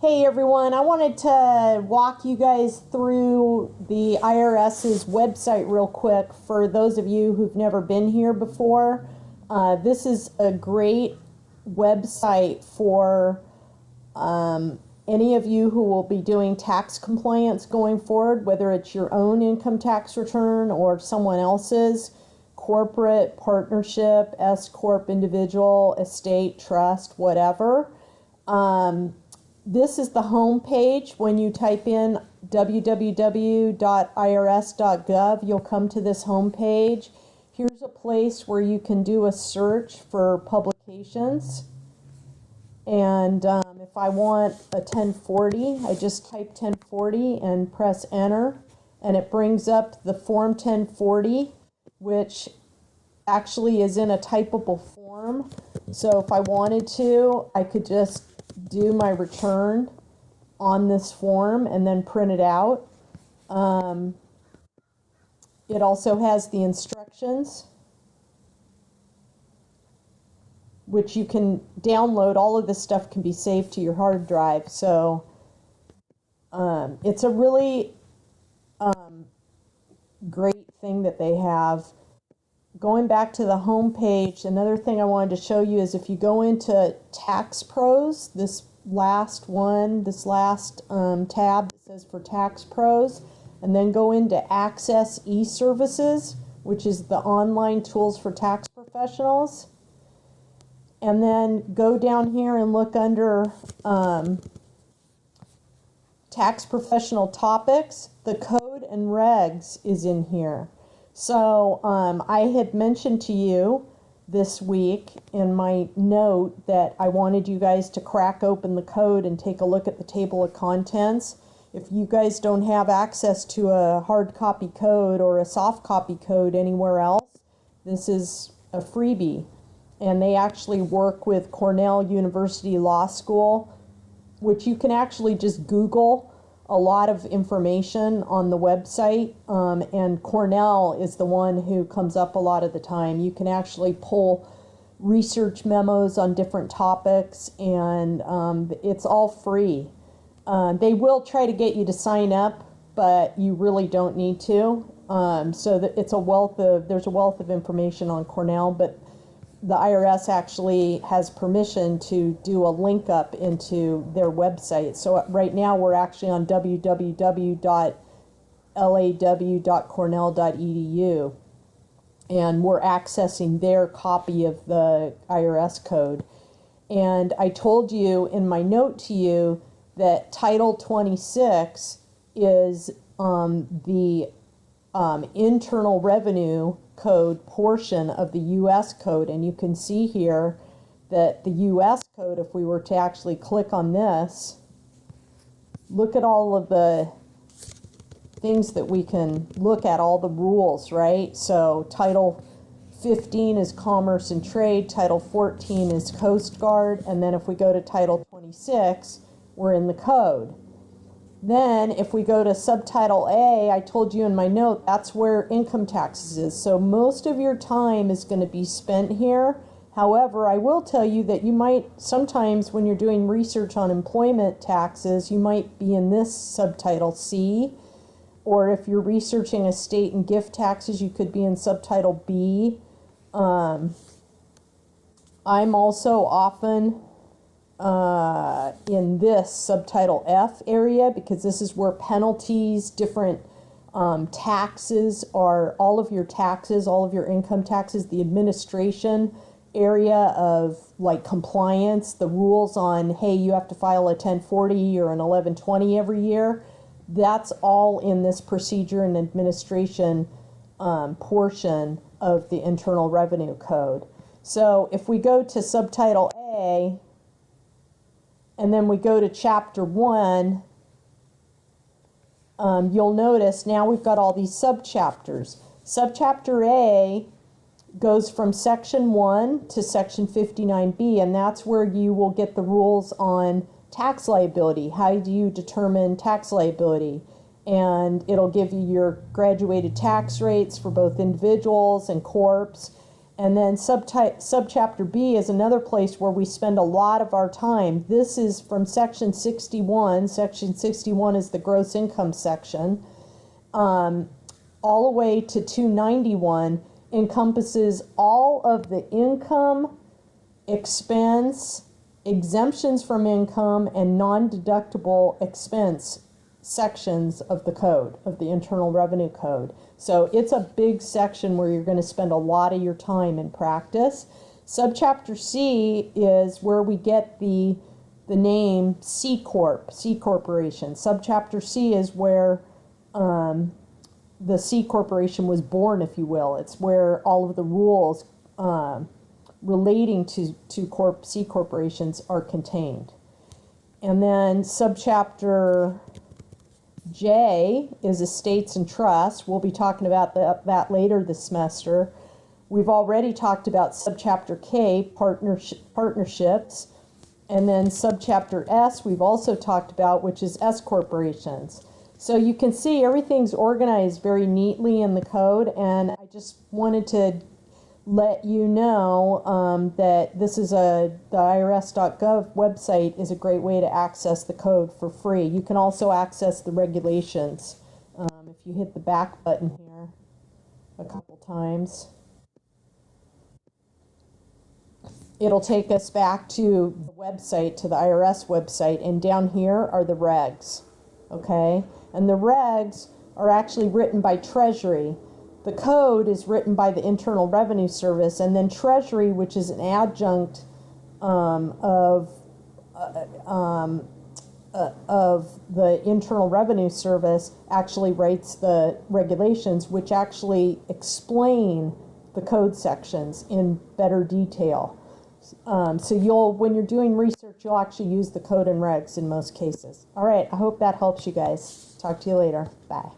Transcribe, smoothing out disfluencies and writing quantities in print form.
Hey everyone, I wanted to walk you guys through the IRS's website real quick for those of you who've never been here before. This is a great website for any of you who will be doing tax compliance going forward, whether it's your own income tax return or someone else's, corporate, partnership, S-corp, individual, estate, trust, whatever. This is the home page. When you type in www.irs.gov, you'll come to this home page. Here's a place where you can do a search for publications. And if I want a 1040, I just type 1040 and press enter. And it brings up the Form 1040, which actually is in a typable form. So if I wanted to, I could just do my return on this form and then print it out. It also has the instructions, which you can download. All of this stuff can be saved to your hard drive. So it's a really great thing that they have. Going back to the home page, another thing I wanted to show you is if you go into Tax Pros, this last tab that says for Tax Pros, and then go into Access e-Services, which is the online tools for tax professionals, and then go down here and look under Tax Professional Topics. The code and regs is in here. So I had mentioned to you this week in my note that I wanted you guys to crack open the code and take a look at the table of contents. If you guys don't have access to a hard copy code or a soft copy code anywhere else, this is a freebie. And they actually work with Cornell University Law School, which you can actually just Google a lot of information on the website, and Cornell is the one who comes up a lot of the time. You can actually pull research memos on different topics, and it's all free. They will try to get you to sign up, but you really don't need to. So that there's a wealth of information on Cornell, but the IRS actually has permission to do a link up into their website. So right now we're actually on www.law.cornell.edu, and we're accessing their copy of the IRS code. And I told you in my note to you that Title 26 is the Internal Revenue Code portion of the U.S. code, and you can see here that the U.S. code, if we were to actually click on this, look at all of the things that we can look at, all the rules, right? So Title 15 is Commerce and Trade, Title 14 is Coast Guard, and then if we go to Title 26, we're in the code. Then if we go to subtitle A, I told you in my note, that's where income taxes is. So most of your time is going to be spent here. However, I will tell you that you might sometimes, when you're doing research on employment taxes, you might be in this subtitle C. Or if you're researching estate and gift taxes, you could be in subtitle B. I'm also often in this subtitle F area, because this is where penalties, different taxes are, all of your taxes, all of your income taxes, the administration area of like compliance, the rules on, hey, you have to file a 1040 or an 1120 every year. That's all in this procedure and administration portion of the Internal Revenue Code. So if we go to subtitle A, and then we go to Chapter 1, you'll notice now we've got all these subchapters. Subchapter A goes from Section 1 to Section 59B, and that's where you will get the rules on tax liability. How do you determine tax liability? And it'll give you your graduated tax rates for both individuals and corps. And then subchapter B is another place where we spend a lot of our time. This is from section 61. Section 61 is the gross income section. All the way to 291 encompasses all of the income, expense, exemptions from income, and non-deductible expense sections of the code, of the Internal Revenue Code. So it's a big section where you're going to spend a lot of your time in practice. Subchapter C is where we get the name C Corp, C Corporation. Subchapter C is where the C Corporation was born, if you will. It's where all of the rules relating to C corporations are contained. And then subchapter J is estates and trusts. We'll be talking about that later this semester. We've already talked about subchapter K, partnerships. And then subchapter S we've also talked about, which is S corporations. So you can see everything's organized very neatly in the code, and I just wanted to let you know that this is the IRS.gov website is a great way to access the code for free. You can also access the regulations if you hit the back button here a couple times. It'll take us back to the website, to the IRS website, and down here are the regs, okay? And the regs are actually written by Treasury. The code is written by the Internal Revenue Service, and then Treasury, which is an adjunct of the Internal Revenue Service, actually writes the regulations, which actually explain the code sections in better detail. So when you're doing research, you'll actually use the code and regs in most cases. All right, I hope that helps you guys. Talk to you later. Bye.